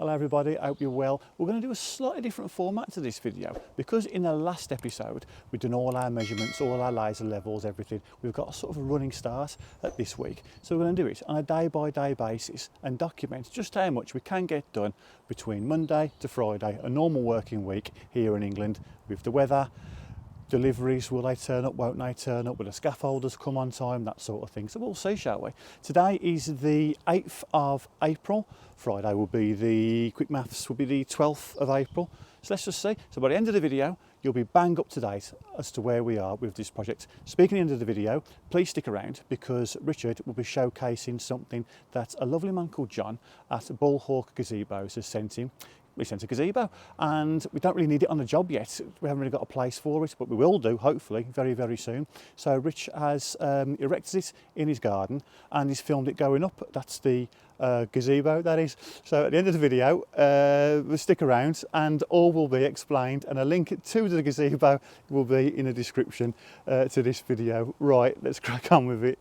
Hello everybody, I hope you're well. We're going to do a slightly different format to this video because in the last episode we've done all our measurements, all our laser levels, everything. We've got a sort of a running start at this week, so we're going to do it on a day-by-day basis and document just how much we can get done between Monday to Friday, a normal working week here in England with the weather, deliveries, will they turn up, won't they turn up, will the scaffolders come on time, that sort of thing. So we'll see, shall we? Today is the 8th of April. Friday will be quick maths, will be the 12th of April. So let's just see. So by the end of the video, you'll be bang up to date as to where we are with this project. Speaking of the end of the video, please stick around because Richard will be showcasing something that a lovely man called John at Bullhawk Gazebos has sent him. We sent a gazebo and we don't really need it on the job yet. We haven't really got a place for it, but we will do hopefully very, very soon. So Rich has erected it in his garden and he's filmed it going up. That's the gazebo, that is. So at the end of the video, we'll stick around and all will be explained, and a link to the gazebo will be in the description to this video. Right, let's crack on with it.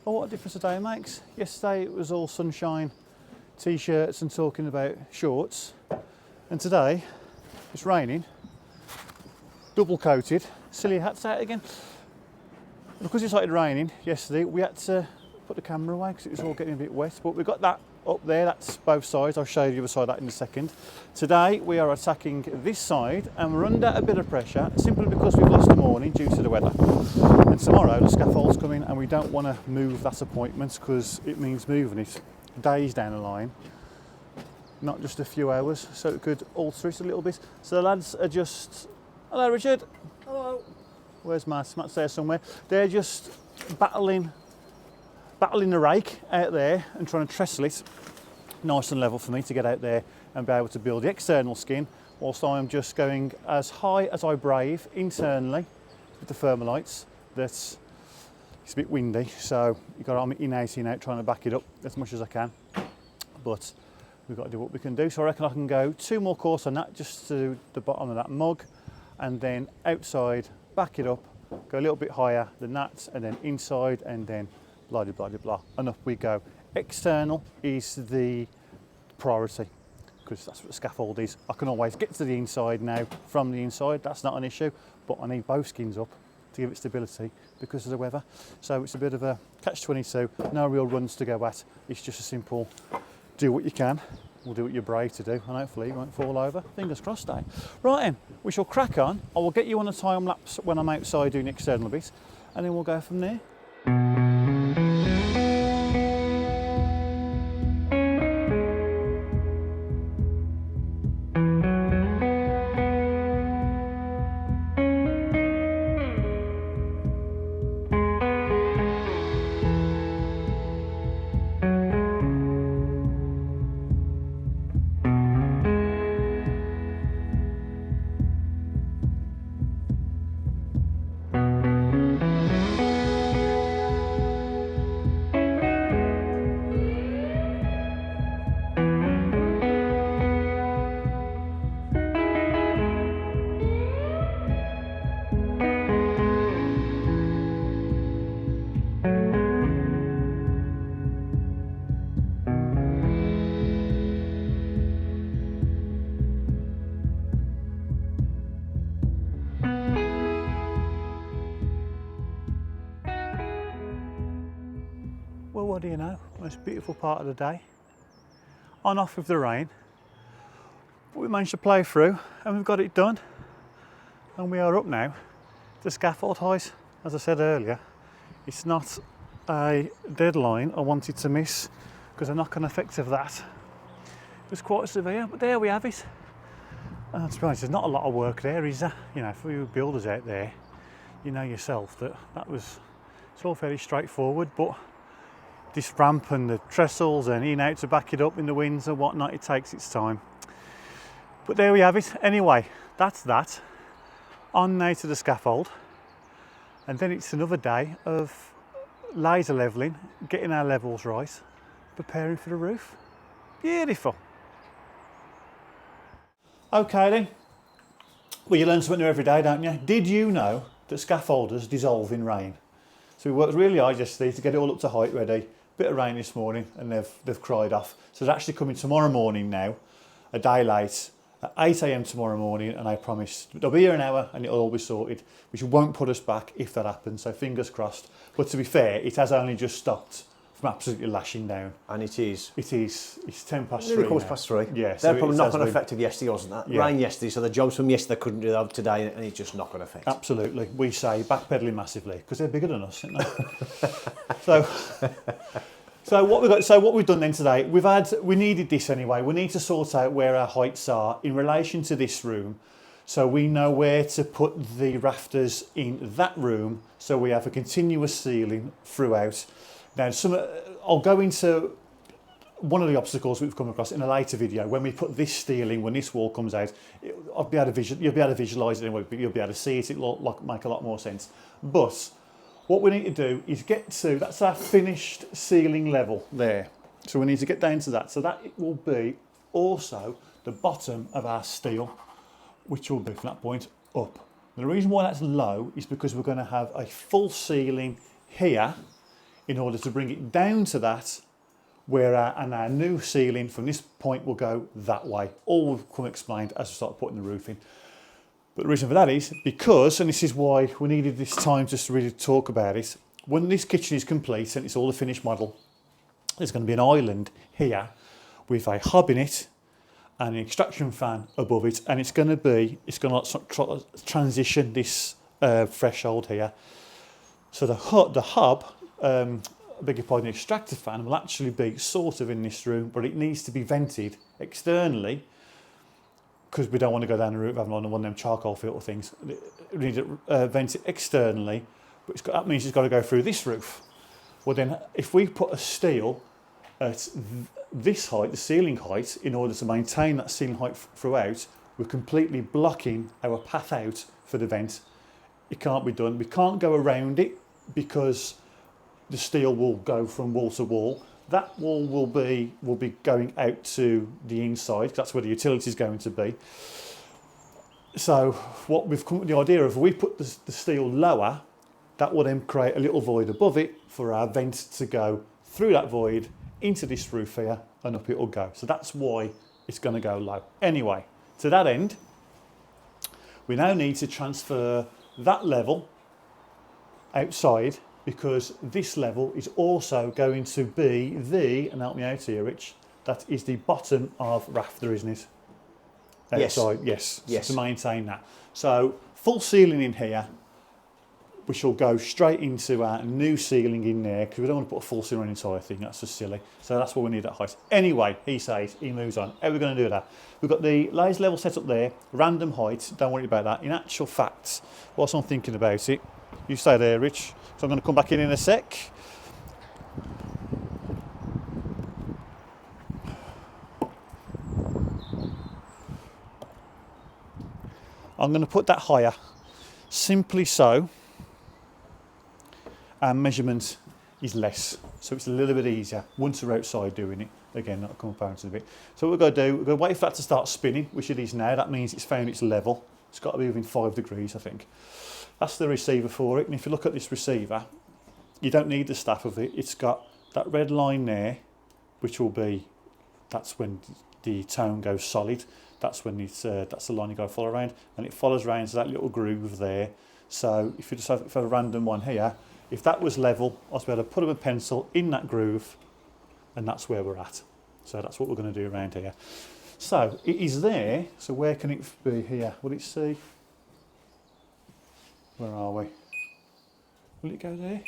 Well, what a difference a day makes. Yesterday it was all sunshine, t-shirts and talking about shorts, and today it's raining, double coated, silly hats out again. Because it started raining yesterday, we had to put the camera away because it was all getting a bit wet, but we've got that up there, that's both sides. I'll show you the other side of that in a second. Today we are attacking this side and we're under a bit of pressure simply because we've lost the morning due to the weather. And tomorrow the scaffold's coming and we don't want to move that appointment because it means moving it days down the line, not just a few hours, so it could alter it a little bit. So the lads are just... Hello Richard. Hello. Where's Matt? Matt's there somewhere. They're just battling the rake out there and trying to trestle it nice and level for me to get out there and be able to build the external skin, whilst I'm just going as high as I brave internally with the thermalites. It's a bit windy, so you've got to in out trying to back it up as much as I can, but we've got to do what we can do. So I reckon I can go 2 more courses on that, just to the bottom of that mug, and then outside back it up, go a little bit higher than that, and then inside, and then blah, blah, blah, blah, and up we go. External is the priority because that's what the scaffold is. I can always get to the inside now from the inside, that's not an issue, but I need both skins up to give it stability because of the weather. So it's a bit of a catch-22, no real runs to go at. It's just a simple do what you can, we'll do what you're brave to do, and hopefully you won't fall over. Fingers crossed, eh? Right then, we shall crack on. I will get you on a time lapse when I'm outside doing the external bit, and then we'll go from there. Well, what do you know? Most beautiful part of the day. On off with the rain. But we managed to play through and we've got it done. And we are up now to scaffold height. As I said earlier, it's not a deadline I wanted to miss because the knock-on effect of that was quite severe, but there we have it. And to be honest, there's not a lot of work there, is there? You know, for you builders out there, you know yourself that it's all fairly straightforward, but this ramp and the trestles and in and out to back it up in the winds and whatnot, it takes its time. But there we have it. Anyway, that's that. On now to the scaffold, and then it's another day of laser levelling, getting our levels right, preparing for the roof. Beautiful. Okay then, well, you learn something new every day, don't you? Did you know that scaffolders dissolve in rain? So we worked really hard yesterday to get it all up to height ready. Bit of rain this morning and they've cried off. So they're actually coming tomorrow morning now, a day late, at 8 AM tomorrow morning, and I promise they'll be here an hour and it'll all be sorted, which won't put us back if that happens, so fingers crossed. But to be fair, it has only just stopped from absolutely lashing down. And it is. It is. It's 10 past 3 Nearly quarter past 3. Yeah. They're probably knock-on effect of yesterday, wasn't that? Yeah. Rain yesterday, so the jobs from yesterday couldn't do that today, and it's just knock-on effect. Absolutely. We say backpedaling massively because they're bigger than us, aren't they? So what we've done then today, we needed this anyway. We need to sort out where our heights are in relation to this room, so we know where to put the rafters in that room, so we have a continuous ceiling throughout. Now, I'll go into one of the obstacles we've come across in a later video. When we put this steel in, when this wall comes out, you'll be able to visualise it anyway, but you'll be able to see it. It'll make a lot more sense. But what we need to do is get to, that's our finished ceiling level there. So we need to get down to that. So that will be also the bottom of our steel, which will be from that point up. The reason why that's low is because we're going to have a full ceiling here in order to bring it down to that, where our new ceiling from this point will go that way. All will come explained as we start putting the roof in. But the reason for that is because, and this is why we needed this time just to really talk about it, when this kitchen is complete and it's all a finished model, there's going to be an island here with a hob in it and an extraction fan above it, and it's going to transition this threshold here. So the hob, I beg your pardon, the extractor fan will actually be sort of in this room, but it needs to be vented externally because we don't want to go down the route of having one of them charcoal filter things. We need to vent it externally, but that means it's got to go through this roof. Well then, if we put a steel at this height, the ceiling height, in order to maintain that ceiling height throughout, we're completely blocking our path out for the vent. It can't be done. We can't go around it because the steel will go from wall to wall. That wall will be going out to the inside. That's where the utility is going to be. So what we've come with the idea of, if we put the steel lower, that will then create a little void above it for our vent to go through that void into this roof here, and up it will go. So that's why it's going to go low. Anyway, to that end, we now need to transfer that level outside, because this level is also going to be and help me out here, Rich, that is the bottom of rafter, isn't it? Outside, yes. To maintain that. So full ceiling in here, which will go straight into our new ceiling in there, because we don't want to put a full ceiling on the entire thing, that's just silly. So that's what we need at height. Anyway, he moves on. How are we going to do that? We've got the laser level set up there, random height, don't worry about that. In actual fact, whilst I'm thinking about it, you stay there, Rich. So I'm going to come back in a sec. I'm going to put that higher, simply so our measurement is less. So it's a little bit easier once we're outside doing it. Again, that'll come apparent in a bit. So what we're going to do, we're going to wait for that to start spinning, which it is now. That means it's found its level. It's got to be within 5 degrees, I think. That's the receiver for it. And if you look at this receiver, you don't need the staff of it. It's got that red line there, which will be, that's when the tone goes solid. That's when that's the line you got to follow around, and it follows around to that little groove there. So if you just have a random one here, if that was level, I was able to put a pencil in that groove, and that's where we're at. So that's what we're going to do around here. So it is there, so where can it be here? Will it see? Where are we? Will it go there?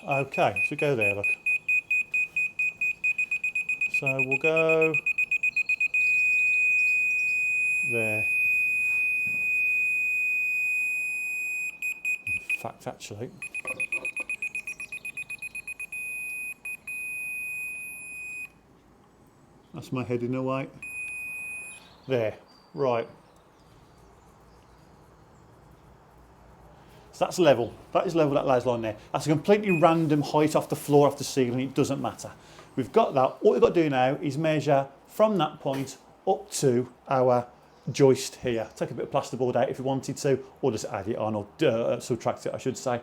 Okay, so go there, look. So we'll go there. In fact, actually, that's my head in the way. There, right. So that's level. That is level, that lays line there. That's a completely random height off the floor, off the ceiling. It doesn't matter. We've got that. All we've got to do now is measure from that point up to our joist here. Take a bit of plasterboard out if you wanted to, or just add it on, or subtract it, I should say.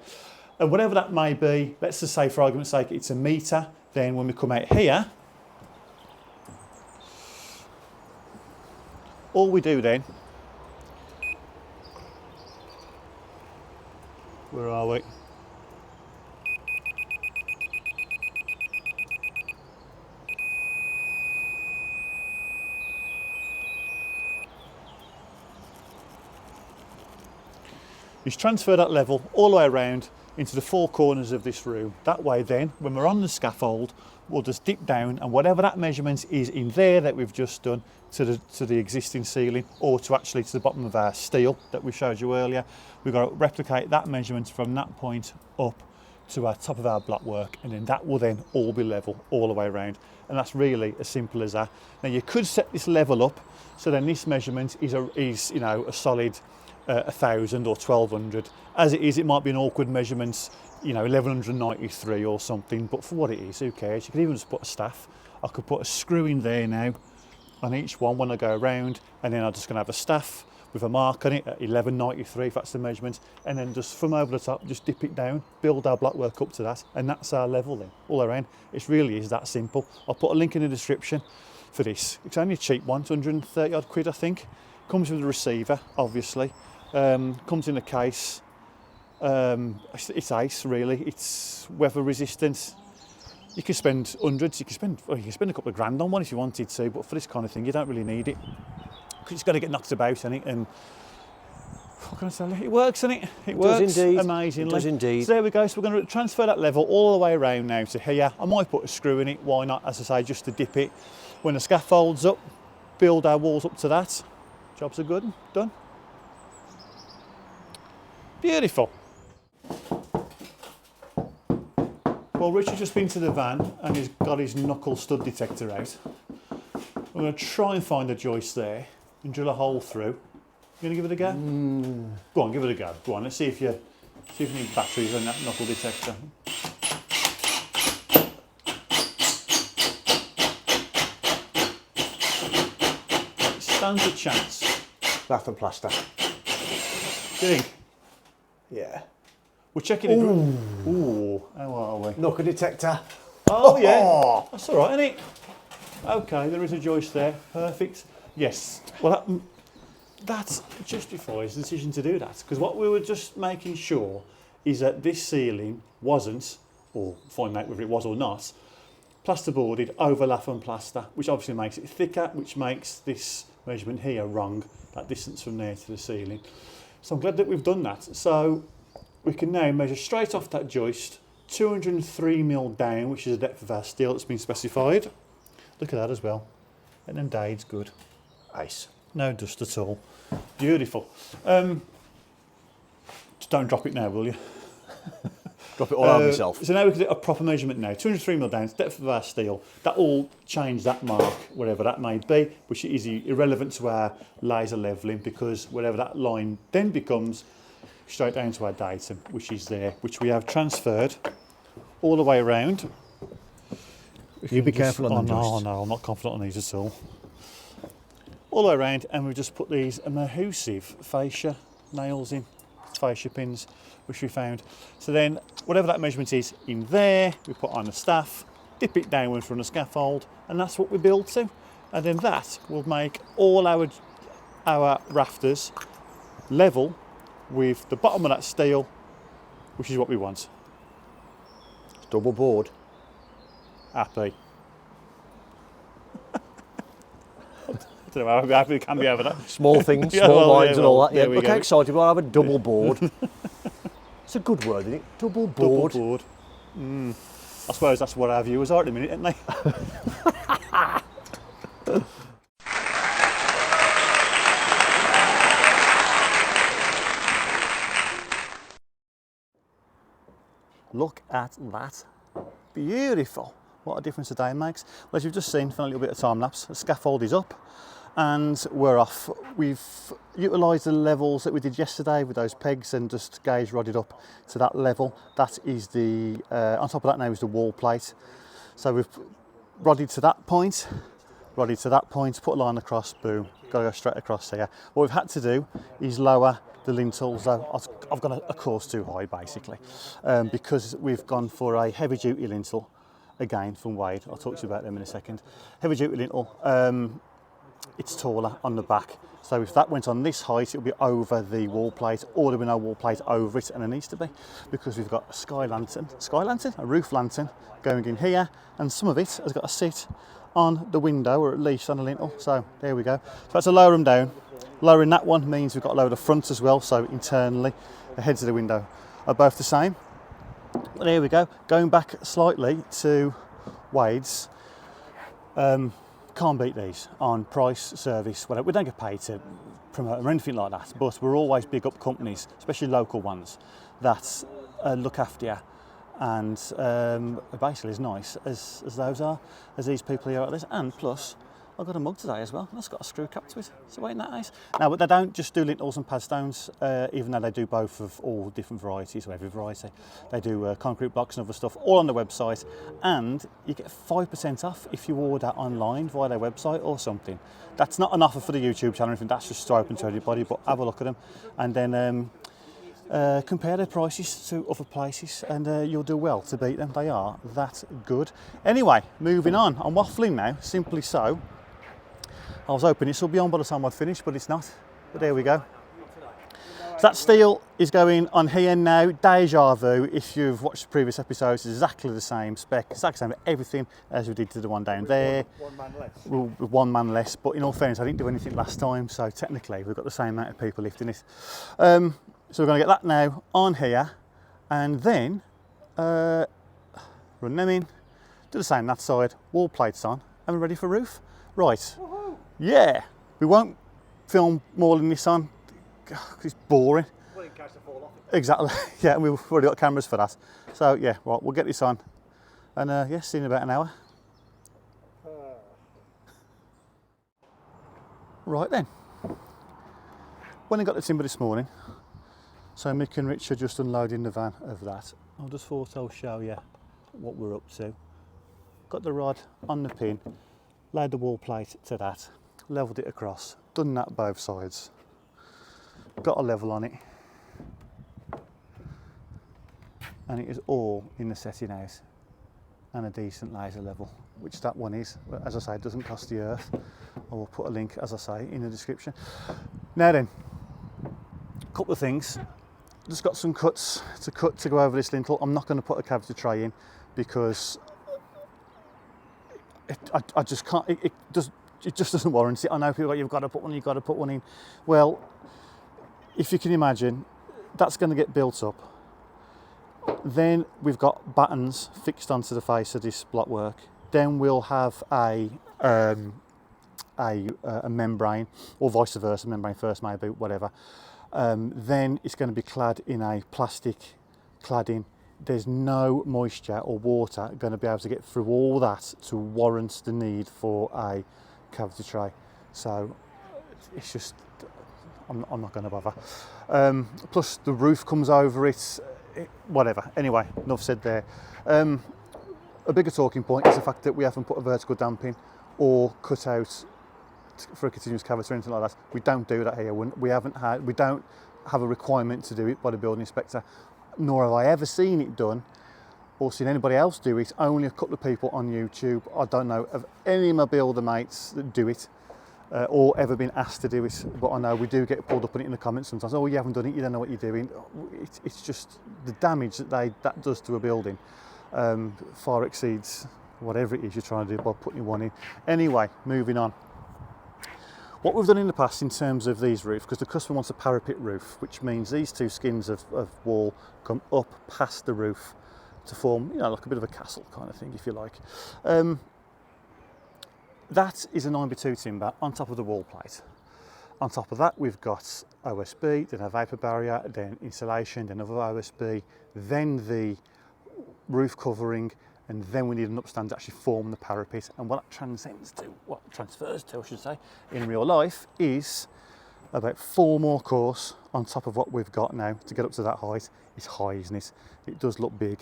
And whatever that may be, let's just say for argument's sake it's a metre. Then when we come out here, all we do then, where are we? Is transfer that level all the way around into the four corners of this room. That way then, when we're on the scaffold, we'll just dip down and whatever that measurement is in there that we've just done to the existing ceiling, or to actually to the bottom of our steel that we showed you earlier, we've got to replicate that measurement from that point up to our top of our blockwork, and then that will then all be level all the way around. And that's really as simple as that. Now you could set this level up so then this measurement is you know, a solid 1,000 or 1,200. As it is, it might be an awkward measurement, you know, 1,193 or something, but for what it is, who cares? You could even just put a staff. I could put a screw in there now on each one when I go around, and then I'm just going to have a staff with a mark on it at 1193 if that's the measurement, and then just from over the top, just dip it down, build our blockwork up to that, and that's our level then, all around. It really is that simple. I'll put a link in the description for this. It's only a cheap one, it's 130 odd quid I think. Comes with a receiver, obviously. Comes in a case. It's ace really. It's weather resistant. You can spend hundreds. You can spend a couple of grand on one if you wanted to, but for this kind of thing, you don't really need it. Because it's got to get knocked about, and what can I tell you? It works, doesn't it? It works does indeed. amazingly. It does indeed. So there we go. So we're going to transfer that level all the way around now to here. I might put a screw in it. Why not? As I say, just to dip it. When the scaffold's up, build our walls up to that. Jobs are good. Done. Beautiful. Well, Richard's just been to the van and he's got his knuckle stud detector out. We're going to try and find a joist there and drill a hole through. You going to give it a go? Go on, give it a go. Go on, let's see if you need batteries on that knuckle detector. It stands a chance. Lath and plaster. Do you think? Yeah. We're checking it. Ooh, how are we? Knuckle detector. Oh yeah, that's all right, isn't it? Okay, there is a joist there. Perfect. Yes. Well, that justifies the decision to do that, because what we were just making sure is that this ceiling wasn't, or find out whether it was or not, plasterboarded over lath and plaster, which obviously makes it thicker, which makes this measurement here wrong, that distance from there to the ceiling. So I'm glad that we've done that. So we can now measure straight off that joist, 203mm down, which is the depth of our steel that's been specified. Look at that as well. And then Dade's good. Ace. No dust at all. Beautiful. Just don't drop it now, will you? Drop it all over yourself. So now we can do a proper measurement now. 203mm down, depth of our steel. That will change that mark, whatever that may be, which is irrelevant to our laser levelling, because whatever that line then becomes, straight down to our datum, which is there, which we have transferred all the way around. You be careful on the joists. No, I'm not confident on these at all. All the way around, and we just put these adhesive fascia nails in, fascia pins, which we found. So then, whatever that measurement is in there, we put on the staff, dip it downwards from the scaffold, and that's what we build to. And then that will make all our rafters level with the bottom of that steel, which is what we want. Double board. happy. I don't know how happy we can be over that. Small things, Yeah, small well, minds yeah, and all well, that. Yeah, there we look go. how excited we are. Have a double board. It's a good word, isn't it? Double board. Double board. I suppose that's what our viewers are at the minute, aren't they? Look at that. Beautiful. What a difference a day makes. Well, as you've just seen from a little bit of time lapse, the scaffold is up and we're off. We've utilised the levels that we did yesterday with those pegs and just gauge rodded up to that level. That is the, on top of that now is the wall plate. So we've rodded to that point, rodded to that point, put a line across, boom, got to go straight across here. What we've had to do is lower the lintels, though I've gone a course too high basically, because we've gone for a heavy duty lintel, again from Wade. I'll talk to you about them in a second. Heavy duty lintel, it's taller on the back, so if that went on this height, it'll be over the wall plate, or there'll be no wall plate over it, and it needs to be, because we've got a roof lantern going in here, and some of it has got to sit on the window, or at least on a lintel. So there we go. So that's to lower them down. Lowering that one means we've got to lower the front as well, so internally the heads of the window are both the same. But there we go. Going back slightly to Wade's, can't beat these on price, service, whatever. We don't get paid to promote them or anything like that, but we're always big up companies, especially local ones, that look after you and basically as nice as those are, as these people here at this. And plus, I've got a mug today as well, and it's got a screw cap to it, so ain't that nice? Now, but they don't just do lintels and pad stones, even though they do both of all different varieties, or every variety. They do concrete blocks and other stuff, all on the website, and you get 5% off if you order online via their website or something. That's not an offer for the YouTube channel or anything, that's just open to everybody, but have a look at them, and then compare their prices to other places, and you'll do well to beat them. They are that good. Anyway, moving on. I'm waffling now, simply so. I was hoping this will be on by the time I'd finish, but it's not. But there we go. So that steel is going on here now. Deja vu, if you've watched the previous episodes, it's exactly the same spec, exactly the same everything as we did to the one down there. One man less. With one man less, but in all fairness, I didn't do anything last time, so technically we've got the same amount of people lifting it. So we're going to get that now on here, and then run them in, do the same that side, wall plates on, and we're ready for roof. Right. Yeah, we won't film more than this on, because it's boring. Well, in case they fall off. Exactly, yeah, and we've already got cameras for that. So yeah, right, we'll get this on, and yeah, see you in about an hour. Right then, when I got the timber this morning, so Mick and Rich are just unloading the van of that. I just thought I'll show you what we're up to. Got the rod on the pin, laid the wall plate to that, levelled it across, done that both sides, got a level on it, and it is all in the setting out and a decent laser level, which that one is. As I say, it doesn't cost the earth. I will put a link, as I say, in the description. Now then, a couple of things. Just got some cuts to cut to go over this lintel. I'm not going to put a cavity tray in because I just can't, it just doesn't warrant it. I know people go, you've got to put one in. Well, if you can imagine, that's going to get built up. Then we've got battens fixed onto the face of this blockwork. Then we'll have a membrane, or vice versa, membrane first maybe, whatever. Then it's going to be clad in a plastic cladding. There's no moisture or water going to be able to get through all that to warrant the need for a cavity tray. So it's just, I'm not going to bother. Plus the roof comes over it, whatever. Anyway, enough said there. A bigger talking point is the fact that we haven't put a vertical damping or cut out for a continuous cavity or anything like that. We don't do that here. We don't have a requirement to do it by the building inspector, nor have I ever seen it done or seen anybody else do it. Only a couple of people on YouTube. I don't know of any of my builder mates that do it or ever been asked to do it, but I know we do get pulled up on it in the comments sometimes. Oh, you haven't done it, you don't know what you're doing. It's just the damage that does to a building far exceeds whatever it is you're trying to do by putting one in. Anyway, moving on. What we've done in the past in terms of these roofs, because the customer wants a parapet roof, which means these two skins of wall come up past the roof to form, you know, like a bit of a castle kind of thing, if you like. That is a 9x2 timber on top of the wall plate. On top of that, we've got OSB, then a vapor barrier, then insulation, then another OSB, then the roof covering, and then we need an upstand to actually form the parapet. And what that transfers to, I should say, in real life is about 4 more course on top of what we've got now to get up to that height. It's high, isn't it? It does look big.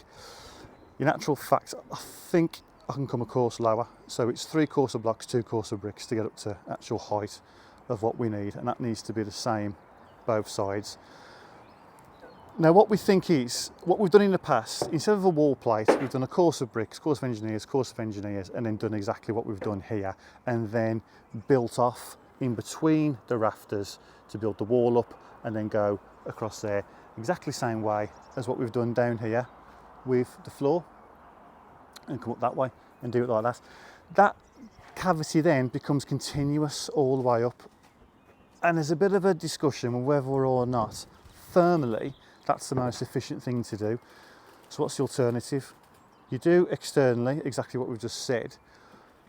In actual fact, I think I can come a course lower. So it's 3 course of blocks, 2 course of bricks to get up to actual height of what we need. And that needs to be the same both sides. Now what we think is, what we've done in the past, instead of a wall plate, we've done a course of bricks, course of engineers, and then done exactly what we've done here, and then built off in between the rafters to build the wall up and then go across there, exactly the same way as what we've done down here with the floor, and come up that way and do it like that. That cavity then becomes continuous all the way up, and there's a bit of a discussion on whether or not thermally that's the most efficient thing to do. So what's the alternative? You do externally exactly what we've just said,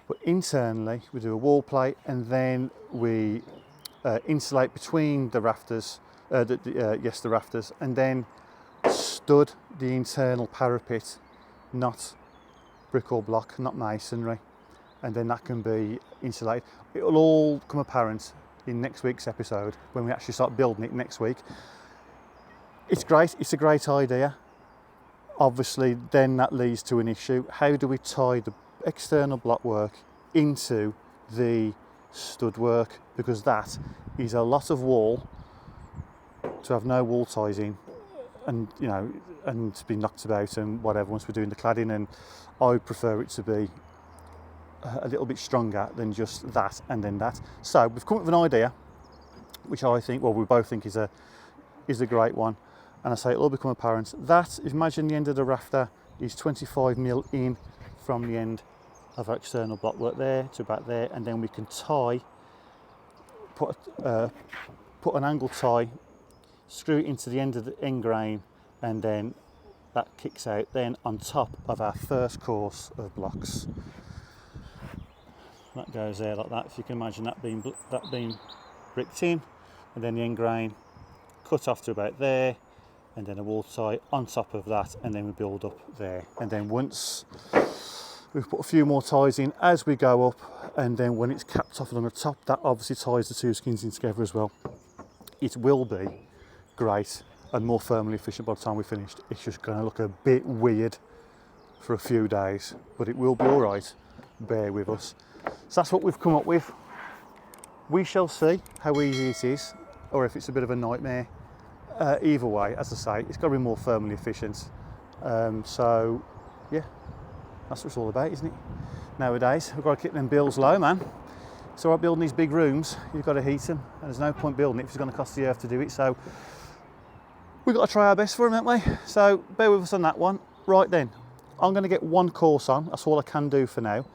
but internally we do a wall plate and then we insulate between the rafters, the rafters, and then stud the internal parapet, not brick or block, not masonry, and then that can be insulated. It will all come apparent in next week's episode when we actually start building it next week. It's great, it's a great idea. Obviously, then that leads to an issue. How do we tie the external block work into the stud work? Because that is a lot of wall to have no wall ties in, and you know, and to be knocked about and whatever once we're doing the cladding. And I would prefer it to be a little bit stronger than just that and then that. So we've come up with an idea, which I think, well, we both think is a great one. And I say it'll all become apparent. That, imagine the end of the rafter is 25mm in from the end of our external block work there to about there, and then we can tie, put an angle tie, screw it into the end of the end grain, and then that kicks out then on top of our first course of blocks. That goes there like that, if you can imagine that being bricked in, and then the end grain cut off to about there, and then a wall tie on top of that, and then we build up there. And then once we've put a few more ties in as we go up, and then when it's capped off along the top, that obviously ties the 2 skins in together as well. It will be great and more firmly efficient by the time we're finished. It's just going to look a bit weird for a few days, but it will be all right. Bear with us. So that's what we've come up with. We shall see how easy it is, or if it's a bit of a nightmare. Either way, as I say, it's got to be more firmly efficient. So, yeah, that's what it's all about, isn't it? Nowadays, we've got to keep them bills low, man. It's all right building these big rooms, you've got to heat them, and there's no point building it if it's going to cost the earth to do it. So, we've got to try our best for them, haven't we? So, bear with us on that one. Right then, I'm going to get 1 course on, that's all I can do for now.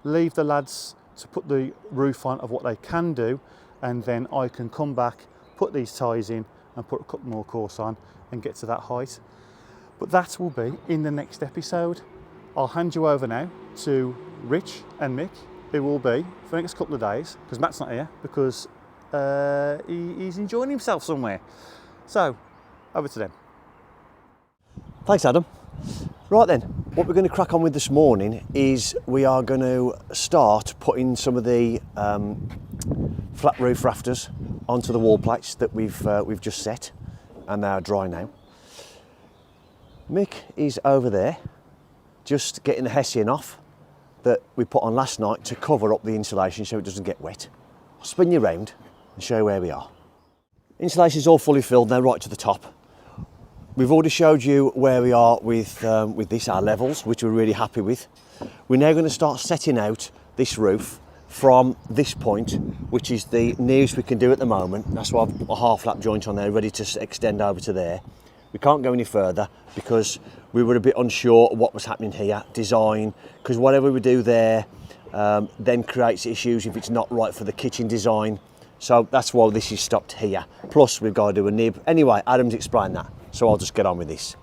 Leave the lads to put the roof on of what they can do, and then I can come back, put these ties in, and put a couple more course on and get to that height. But that will be in the next episode. I'll hand you over now to Rich and Mick, who will be for the next couple of days, because Matt's not here, because he's enjoying himself somewhere. So, over to them. Thanks, Adam. Right then, what we're going to crack on with this morning is we are going to start putting some of the flat roof rafters onto the wall plates that we've just set, and they are dry now. Mick is over there just getting the hessian off that we put on last night to cover up the insulation so it doesn't get wet. I'll spin you around and show you where we are. Insulation is all fully filled now, right to the top. We've already showed you where we are with this, our levels, which we're really happy with. We're now going to start setting out this roof from this point, which is the nearest we can do at the moment. That's why I've got a half lap joint on there ready to extend over to there. We can't go any further because we were a bit unsure of what was happening here, design, because whatever we do there then creates issues if it's not right for the kitchen design. So that's why this is stopped here. Plus we've got to do a nib. Anyway, Adam's explained that, so I'll just get on with this.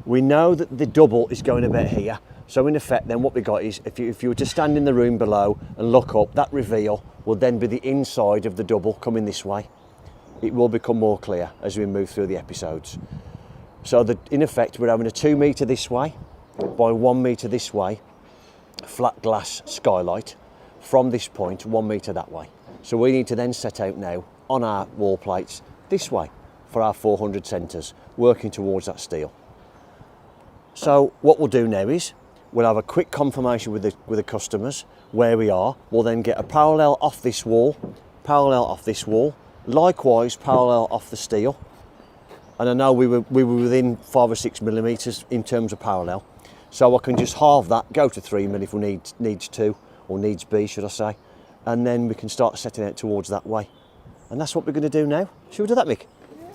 We know that the double is going about here. So in effect then what we got is, if you were to stand in the room below and look up, that reveal will then be the inside of the double coming this way. It will become more clear as we move through the episodes. So that in effect we're having a 2 metre this way by 1 metre this way, flat glass skylight from this point 1 metre that way. So we need to then set out now on our wall plates this way for our 400 centres, working towards that steel. So what we'll do now is we'll have a quick confirmation with the customers where we are. We'll then get a parallel off this wall, parallel off this wall, likewise parallel off the steel. And I know we were within 5 or 6 millimetres in terms of parallel. So I can just halve that, go to 3 mil if we needs to, or needs be, should I say. And then we can start setting out towards that way. And that's what we're going to do now. Should we do that, Mick? Yeah.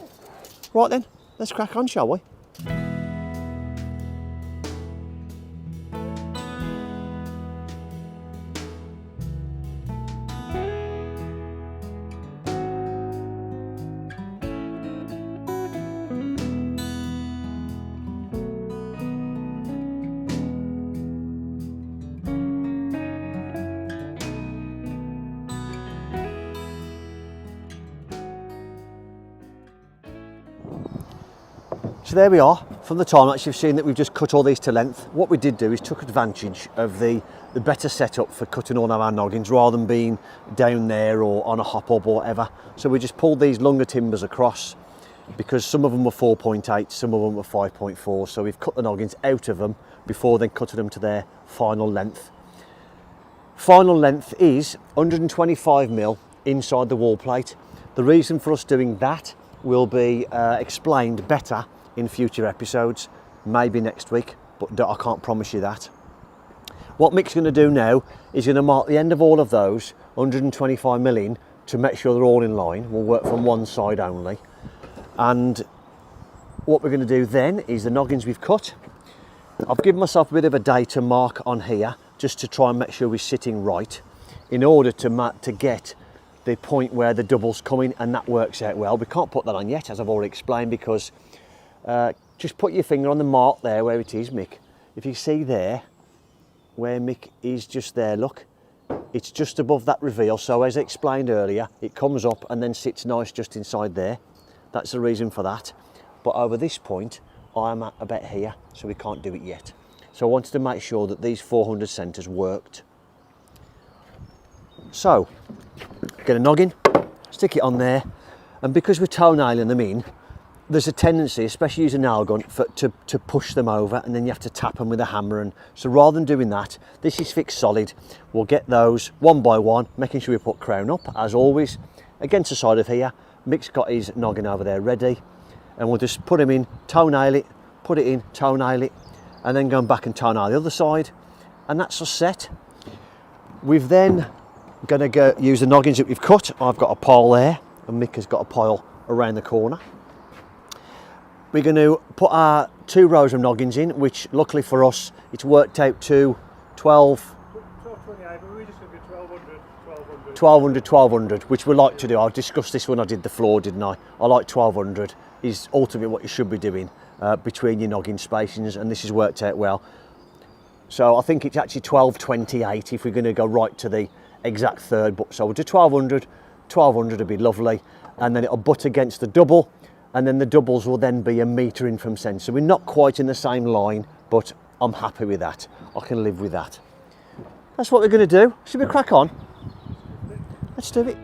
Right then, let's crack on, shall we? So there we are. From the time lapse, you've seen that we've just cut all these to length. What we did do is took advantage of the better setup for cutting all of our noggins rather than being down there or on a hop up or whatever. So we just pulled these longer timbers across because some of them were 4.8, some of them were 5.4. So we've cut the noggins out of them before then cutting them to their final length. Final length is 125 mil inside the wall plate. The reason for us doing that will be explained better in future episodes, maybe next week, but I can't promise you that. What Mick's going to do now is going to mark the end of all of those 125 mil in to make sure they're all in line. We'll work from one side only. And what we're going to do then is the noggins we've cut. I've given myself a bit of a day to mark on here just to try and make sure we're sitting right in order to get the point where the double's coming, and that works out well. We can't put that on yet, as I've already explained, because just put your finger on the mark there where it is, Mick. If you see there, where Mick is just there, look, it's just above that reveal. So as I explained earlier, it comes up and then sits nice just inside there. That's the reason for that. But over this point, I'm at about here, so we can't do it yet. So I wanted to make sure that these 400 centres worked. So, get a noggin, stick it on there, and because we're toe nailing them in, there's a tendency, especially using a nail gun, to push them over, and then you have to tap them with a hammer. And so rather than doing that, this is fixed solid. We'll get those one by one, making sure we put crown up, as always, against the side of here. Mick's got his noggin over there ready, and we'll just put him in, toe nail it, put it in, toe nail it, and then go back and toe nail the other side, and that's us set. We've then going to use the noggins that we've cut. I've got a pile there, and Mick has got a pile around the corner. We're going to put our 2 rows of noggins in, which luckily for us, it's worked out to 1228, but we're just going to do 1200, which we like to do. I discussed this when I did the floor, didn't I? I like 1200 is ultimately what you should be doing between your noggin spacings, and this has worked out well. So I think it's actually 1228 if we're going to go right to the exact third, but so we'll do 1200 would be lovely, and then it'll butt against the double, and then the doubles will then be a metre in from centre. So we're not quite in the same line, but I'm happy with that. I can live with that. That's what we're going to do. Should we crack on? Let's do it.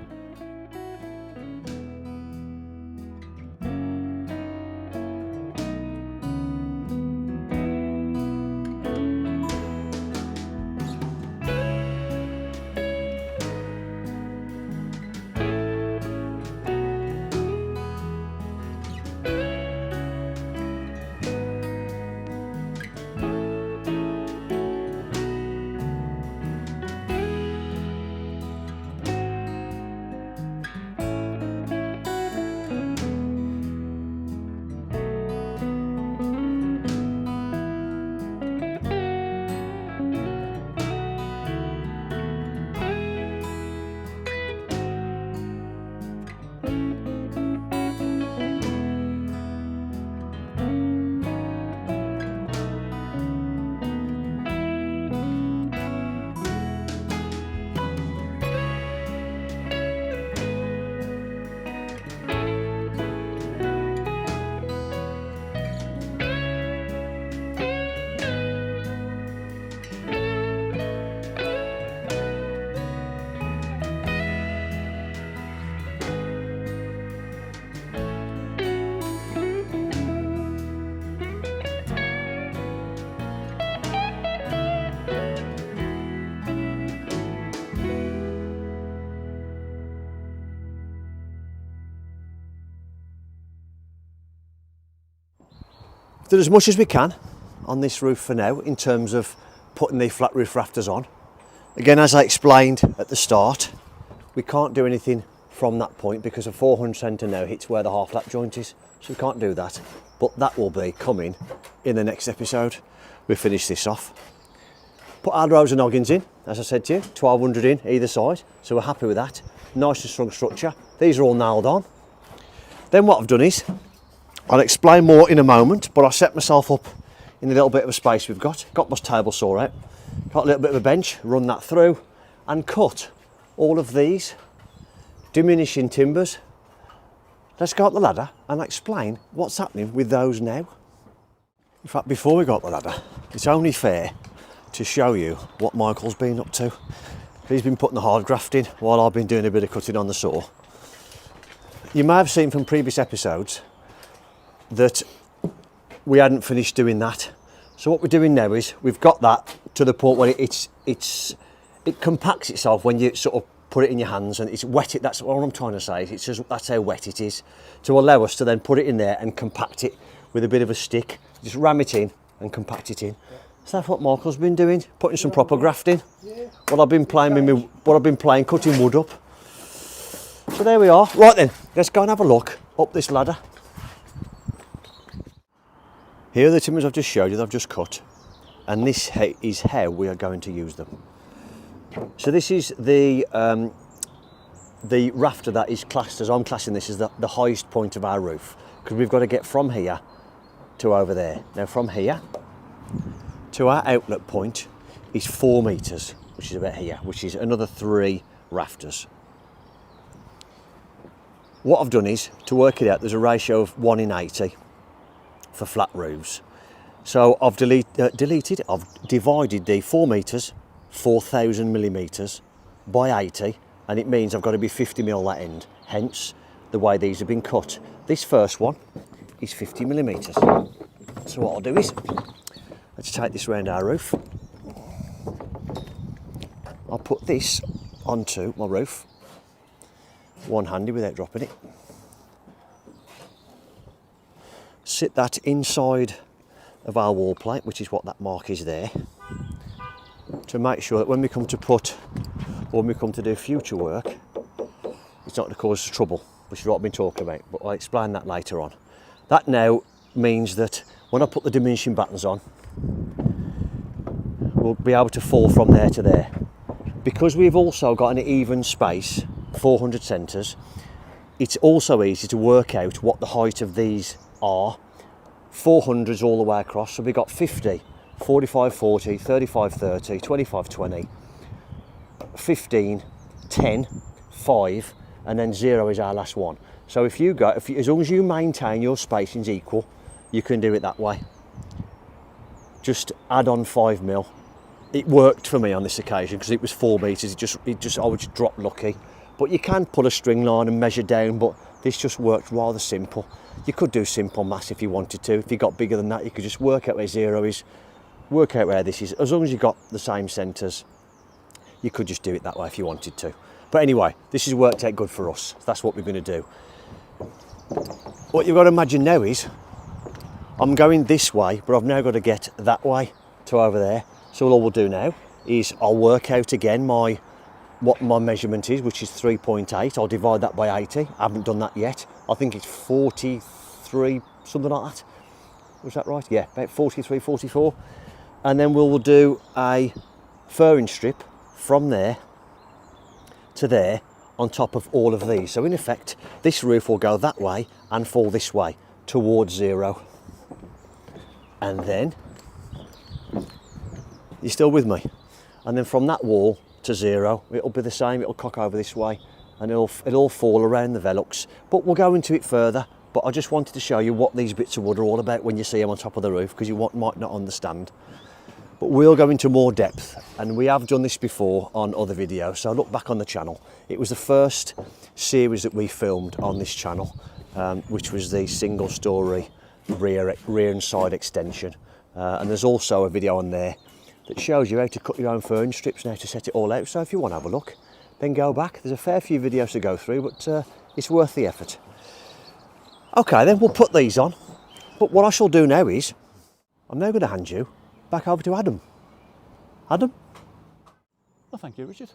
done as much as we can on this roof for now in terms of putting the flat roof rafters on. Again, as I explained at the start, we can't do anything from that point because a 400 centre now hits where the half lap joint is, so we can't do that. But that will be coming in the next episode. We'll finish this off. Put our rows of noggins in, as I said to you, 1200 in either side, so we're happy with that. Nice and strong structure. These are all nailed on. Then what I've done is, I'll explain more in a moment, but I set myself up in a little bit of a space we've got. Got my table saw out, got a little bit of a bench, run that through and cut all of these diminishing timbers. Let's go up the ladder and explain what's happening with those now. In fact, before we go up the ladder, it's only fair to show you what Michael's been up to. He's been putting the hard graft in while I've been doing a bit of cutting on the saw. You may have seen from previous episodes that we hadn't finished doing that. So what we're doing now is we've got that to the point where it compacts itself when you sort of put it in your hands and it's wet. That's what I'm trying to say. It's just, that's how wet it is, to allow us to then put it in there and compact it with a bit of a stick. Just ram it in and compact it in. Yeah. So that's what Michael's been doing, putting some proper graft in. Yeah. What I've been playing, cutting wood up. So there we are. Right then, let's go and have a look up this ladder. Here are the timbers I've just showed you that I've just cut, and this is how we are going to use them. So this is the rafter that is classed as, I'm classing this as the highest point of our roof, because we've got to get from here to over there. Now from here to our outlet point is 4 metres, which is about here, which is another 3 rafters. What I've done is, to work it out, there's a ratio of 1 in 80 for flat roofs. So I've I've divided the 4 metres, 4,000 millimetres by 80, and it means I've got to be 50 mil that end, hence the way these have been cut. This first one is 50 millimetres. So what I'll do is, let's take this round our roof. I'll put this onto my roof, one-handed without dropping it. Sit that inside of our wall plate, which is what that mark is there, to make sure that when we come to put, or when we come to do future work, it's not going to cause us trouble, which is what I've been talking about, but I'll explain that later on. That now means that when I put the diminishing battens on, we'll be able to fall from there to there. Because we've also got an even space, 400 centres, it's also easy to work out what the height of these are. 400s all the way across, so we've got 50, 45, 40, 35, 30, 25, 20, 15, 10, 5, and then 0 is our last one. So if you go, as long as you maintain your spacings equal, you can do it that way. Just add on 5 mil. It worked for me on this occasion because it was 4 metres. I would just drop lucky. But you can pull a string line and measure down, but this just worked rather simple. You could do simple maths if you wanted to. If you got bigger than that, you could just work out where 0 is, work out where this is. As long as you got the same centres, you could just do it that way if you wanted to. But anyway, this has worked out good for us. That's what we're going to do. What you've got to imagine now is, I'm going this way, but I've now got to get that way to over there. So all we'll do now is I'll work out again what my measurement is, which is 3.8. I'll divide that by 80. I haven't done that yet. I think it's 43, something like that. Was that right? Yeah, about 43, 44. And then we'll do a furring strip from there to there on top of all of these. So in effect, this roof will go that way and fall this way towards 0. And then, you're still with me? And then from that wall to 0, it'll be the same. It'll cock over this way and it'll fall around the Velux. But we'll go into it further. But I just wanted to show you what these bits of wood are all about when you see them on top of the roof, because you might not understand. But we'll go into more depth, and we have done this before on other videos, so look back on the channel. It was the first series that we filmed on this channel, which was the single story rear and side extension. And there's also a video on there that shows you how to cut your own furring strips and how to set it all out. So if you want to have a look, then go back. There's a fair few videos to go through, but it's worth the effort. Okay, then we'll put these on But what I shall do now is, I'm now going to hand you back over to Adam. Adam? Well, thank you, Richard.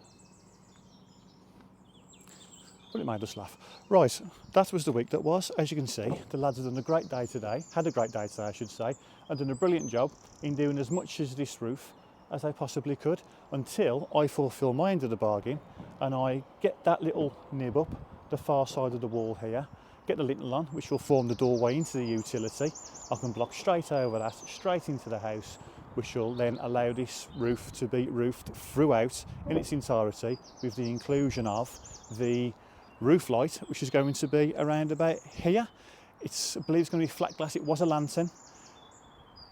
Well, it made us laugh. Right, that was the week that was. As you can see, the lads have done a great day today, had a great day today I should say, and done a brilliant job in doing as much as this roof as they possibly could, until I fulfil my end of the bargain and I get that little nib up the far side of the wall here, get the lintel on, which will form the doorway into the utility. I can block straight over that, straight into the house, which will then allow this roof to be roofed throughout in its entirety, with the inclusion of the roof light, which is going to be around about here. I believe it's going to be flat glass. It was a lantern.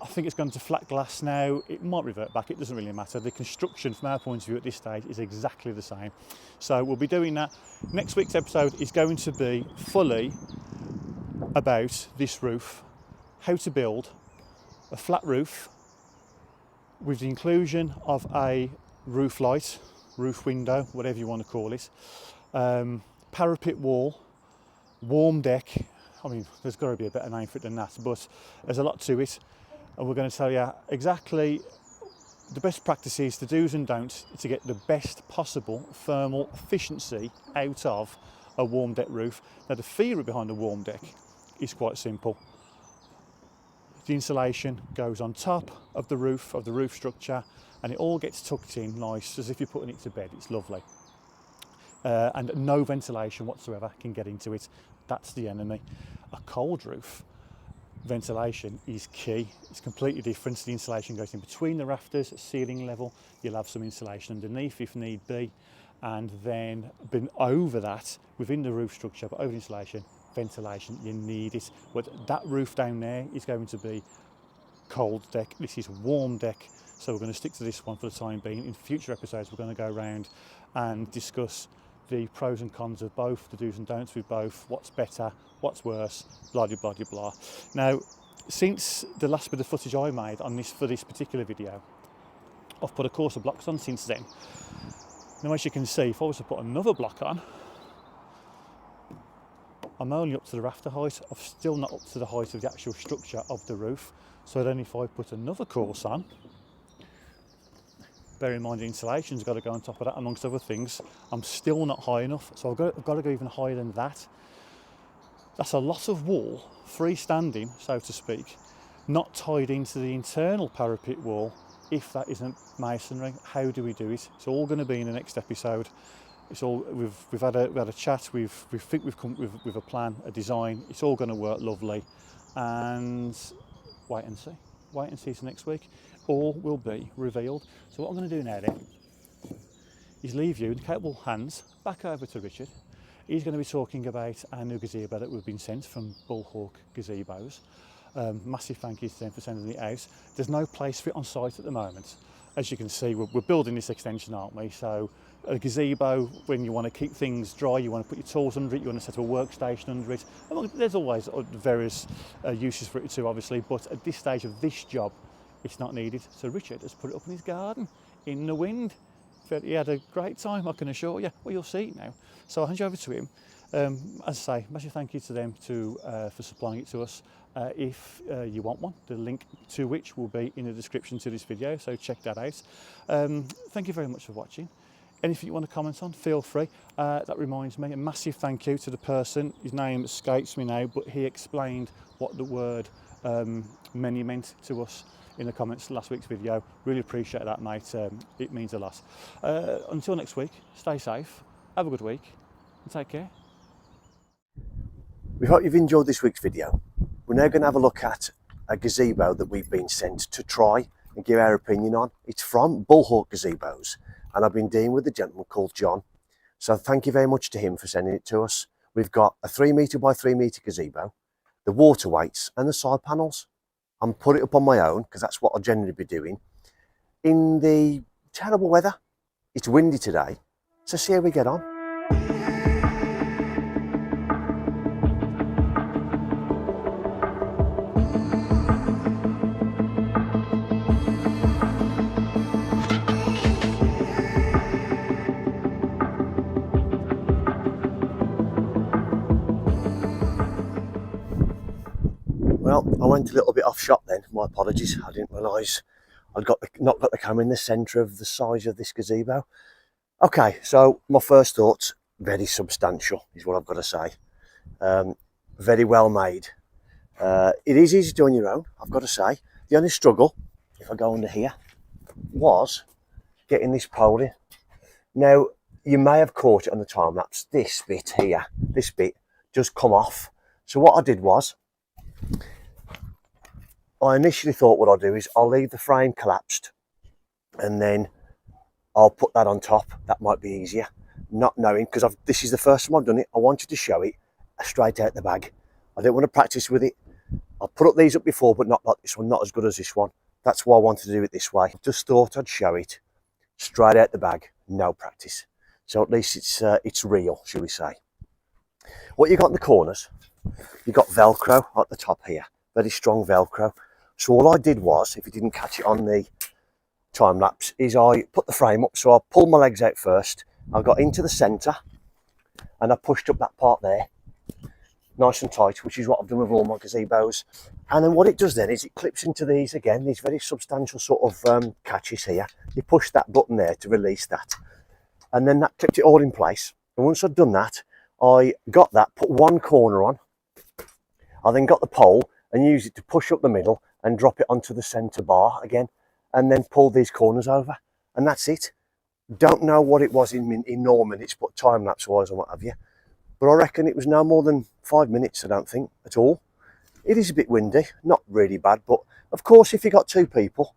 I think it's gone to flat glass now. It might revert back, it doesn't really matter. The construction from our point of view at this stage is exactly the same. So we'll be doing that. Next week's episode is going to be fully about this roof, how to build a flat roof with the inclusion of a roof light, roof window, whatever you want to call it, parapet wall, warm deck. I mean, there's got to be a better name for it than that, but there's a lot to it. And we're going to tell you exactly the best practices, the do's and don'ts to get the best possible thermal efficiency out of a warm deck roof. Now, the theory behind a warm deck is quite simple. The insulation goes on top of the roof structure, and it all gets tucked in nice as if you're putting it to bed. It's lovely. And no ventilation whatsoever can get into it. That's the enemy. A cold roof, ventilation is key. It's completely different. The insulation goes in between the rafters at ceiling level. You'll have some insulation underneath if need be, and then over that, within the roof structure, but over the insulation, ventilation, you need it. But that roof down there is going to be cold deck. This is warm deck, so we're going to stick to this one for the time being. In future episodes, we're going to go around and discuss the pros and cons of both, the do's and don'ts with both, what's better, what's worse, blah blah blah blah. Now, since the last bit of footage I made on this for this particular video, I've put a course of blocks on since then. Now, as you can see, if I was to put another block on, I'm only up to the rafter height. I'm still not up to the height of the actual structure of the roof. So then if I put another course on, bear in mind the insulation's got to go on top of that amongst other things, I'm still not high enough. So I've got to go even higher than that. That's a lot of wall, freestanding, so to speak, not tied into the internal parapet wall. If that isn't masonry, how do we do it? It's all going to be in the next episode. It's all we've had a chat. We think we've come up with a plan, a design. It's all going to work lovely, and wait and see. Wait and see till next week. All will be revealed. So what I'm going to do now then is leave you in capable hands back over to Richard. He's going to be talking about our new gazebo that we've been sent from Bullhawk Gazebos. Massive thank you to them for sending it out. There's no place for it on site at the moment. As you can see, we're building this extension, aren't we? So a gazebo, when you want to keep things dry, you want to put your tools under it, you want to set up a workstation under it. There's always various uses for it too, obviously, but at this stage of this job, it's not needed. So Richard has put it up in his garden, in the wind. He had a great time, I can assure you. Well, you'll see it now. So I'll hand you over to him. As I say, massive thank you to them for supplying it to us. If you want one, the link to which will be in the description to this video, so check that out. Thank you very much for watching. Anything you want to comment on, feel free. That reminds me, a massive thank you to the person, his name escapes me now, but he explained what the word many meant to us in the comments last week's video. Really appreciate that, mate. It means a lot. Until next week, stay safe, have a good week, and take care. We hope you've enjoyed this week's video. We're now going to have a look at a gazebo that we've been sent to try and give our opinion on. It's from Bullhawk Gazebos, and I've been dealing with a gentleman called John. So thank you very much to him for sending it to us. We've got a 3 metre by 3 metre gazebo, the water weights and the side panels. I'm put it up on my own because that's what I'll generally be doing. In the terrible weather, it's windy today, so see how we get on. Well, I went went a little bit off shot then. My apologies. I didn't realise I'd not got the camera in the centre of the size of this gazebo. Okay, so my first thoughts, very substantial is what I've got to say. Very well made. It is easy to do on your own, I've got to say. The only struggle, if I go under here, was getting this pole in. Now, you may have caught it on the time lapse. This bit here, this bit just come off. So what I did was, I initially thought what I'll do is I'll leave the frame collapsed and then I'll put that on top. That might be easier. Not knowing, because this is the first time I've done it, I wanted to show it straight out the bag. I didn't want to practice with it. I've put these up before, but not like this one, not as good as this one. That's why I wanted to do it this way. Just thought I'd show it straight out the bag, no practice. So at least it's real, shall we say. What you got in the corners, you got Velcro at the top here, very strong Velcro. So all I did was, if you didn't catch it on the time lapse, is I put the frame up. So I pulled my legs out first, I got into the centre and I pushed up that part there, nice and tight, which is what I've done with all my gazebos. And then what it does then is it clips into these, again, these very substantial sort of catches here. You push that button there to release that. And then that clipped it all in place. And once I'd done that, I got that, put one corner on. I then got the pole and used it to push up the middle and drop it onto the centre bar again. And then pull these corners over. And that's it. Don't know what it was in minutes, but time-lapse wise and what have you. But I reckon it was no more than 5 minutes, I don't think, at all. It is a bit windy, not really bad, but of course if you got two people,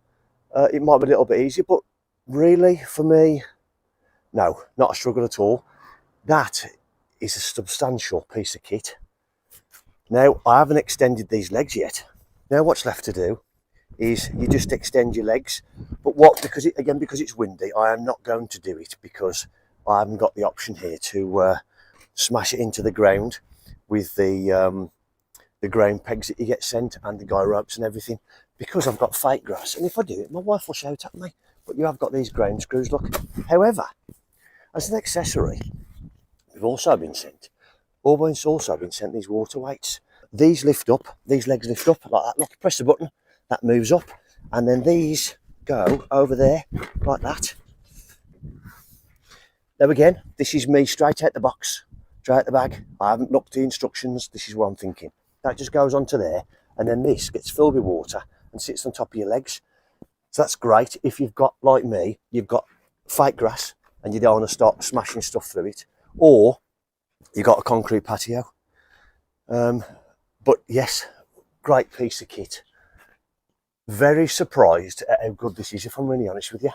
it might be a little bit easier, but really, for me, no, not a struggle at all. That is a substantial piece of kit. Now, I haven't extended these legs yet. Now what's left to do is you just extend your legs, but because it's windy, I am not going to do it because I haven't got the option here to smash it into the ground with the ground pegs that you get sent and the guy ropes and everything, because I've got fake grass. And if I do it, my wife will shout at me. But you have got these ground screws, look. However, as an accessory, we've also been sent these water weights. These lift up, these legs lift up like that. Look, press the button, that moves up, and then these go over there like that. Now again, this is me straight out the box, straight out the bag. I haven't looked at the instructions. This is what I'm thinking. That just goes onto there, and then this gets filled with water and sits on top of your legs. So that's great if you've got, like me, you've got fake grass and you don't want to start smashing stuff through it, or you've got a concrete patio. But yes, great piece of kit. Very surprised at how good this is, if I'm really honest with you.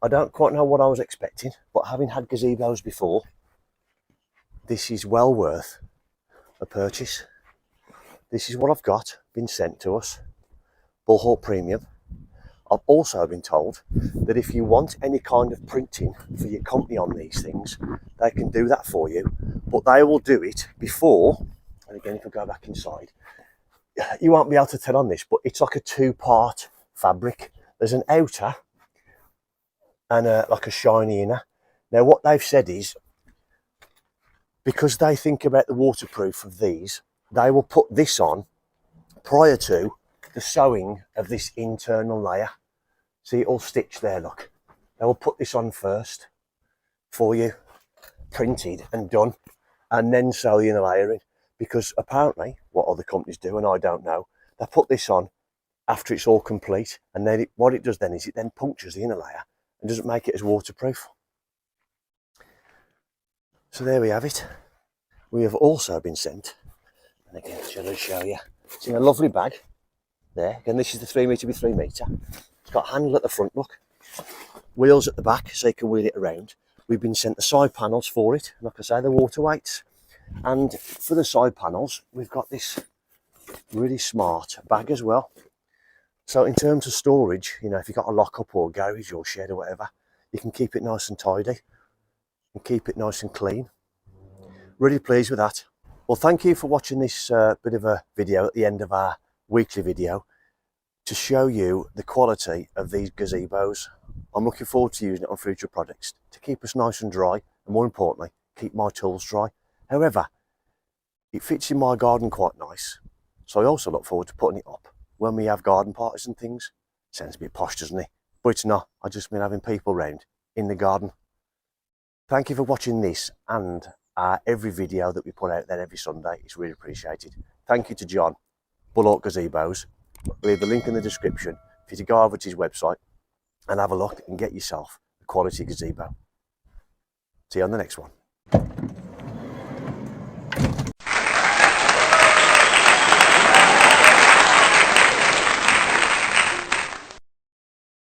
I don't quite know what I was expecting, but having had gazebos before, this is well worth a purchase. This is what I've got, been sent to us, Bullhawk Premium. I've also been told that if you want any kind of printing for your company on these things, they can do that for you, but they will do it before, and again, if I go back inside, you won't be able to tell on this, but it's like a two-part fabric. There's an outer and like a shiny inner. Now what they've said is, because they think about the waterproof of these, they will put this on prior to the sewing of this internal layer. See, it all stitched there, look. They will put this on first for you, printed and done, and then sew the inner layer in. Because apparently, what other companies do, and I don't know, they put this on after it's all complete, and then what it does then is it then punctures the inner layer and doesn't make it as waterproof. So there we have it. We have also been sent, and again, should I show you? It's in a lovely bag there. Again, this is the 3 metre by 3 metre. It's got a handle at the front, look. Wheels at the back so you can wheel it around. We've been sent the side panels for it, like I say, the water weights. And for the side panels, we've got this really smart bag as well. So in terms of storage, you know, if you've got a lock-up or a garage or shed or whatever, you can keep it nice and tidy and keep it nice and clean. Really pleased with that. Well, thank you for watching this bit of a video at the end of our weekly video to show you the quality of these gazebos. I'm looking forward to using it on future projects to keep us nice and dry, and more importantly, keep my tools dry. However, it fits in my garden quite nice. So I also look forward to putting it up when we have garden parties and things. Sounds a bit posh, doesn't it? But it's not. I just mean having people round in the garden. Thank you for watching this and every video that we put out there every Sunday. It's really appreciated. Thank you to John, Bullock Gazebos. I'll leave the link in the description for you to go over to his website and have a look and get yourself a quality gazebo. See you on the next one.